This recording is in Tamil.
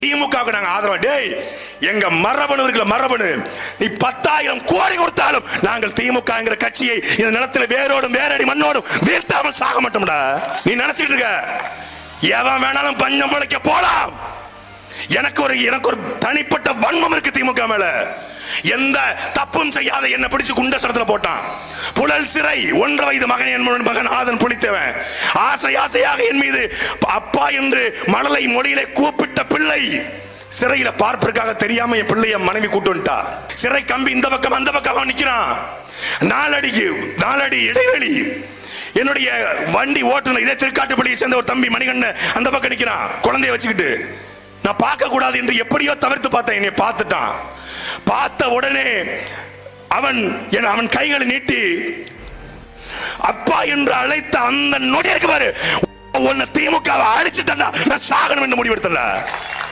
திமுக நாங்க ஆதரவு. டேய், எங்க மரபணு இருக்கிற மரபணு, நீ 10,000 கோடி கொடுத்தாலும் நாங்கள் திமுக கட்சியை இந்த நிலத்தில் வேரோடும் வேரடி மண்ணோடும் வீழ்த்தாமல் சாக மாட்டோம்டா. நீ நினைச்சிட்டு இருக்க எவன் வேணாலும் பஞ்சம் முளைக்க போலாம். எனக்கு ஒரு தனிப்பட்ட வன்மம் இருக்கு திமுக மேல. எந்த தப்பும் செய்யாத என்ன பிடிச்சு குண்டசரத்துல போட்டான். புழல் சிறை 1.5 வயது மகன், என் மகன் ஆதன் புலித்தவன். ஆசையாக என் மீது அப்பா என்று மழலை மொழியிலே கூப்பிட்ட பிள்ளை சிறையில பார்ப்பதற்காக தெரியாம என் பிள்ளைய மனைவி கூட்டு வந்துட்டா. சிறை கம்பி இந்த பக்கம் அந்த பக்கம் நிக்கிறான். 4 அடி இடைவெளி. என்னுடைய வண்டி ஓட்டுநர் இதே திருக்காட்டுப்பள்ளியை சேர்ந்த ஒரு தம்பி மணிகண்டன் அந்த பக்கம் நிக்கிறான் குழந்தைய வச்சுக்கிட்டு. நான் பார்க்க கூடாது என்று எப்படியோ தவிர்த்து பார்த்தேன். என்னை பார்த்துட்டான். பார்த்த உடனே அவன் கைகளை நீட்டி அப்பா என்று அழைத்த அந்த நொடி இருக்கு பாரு, உன்னை திமுக அழிச்சுட்டா நான் சாகணும் என்று முடிவெடுத்தல.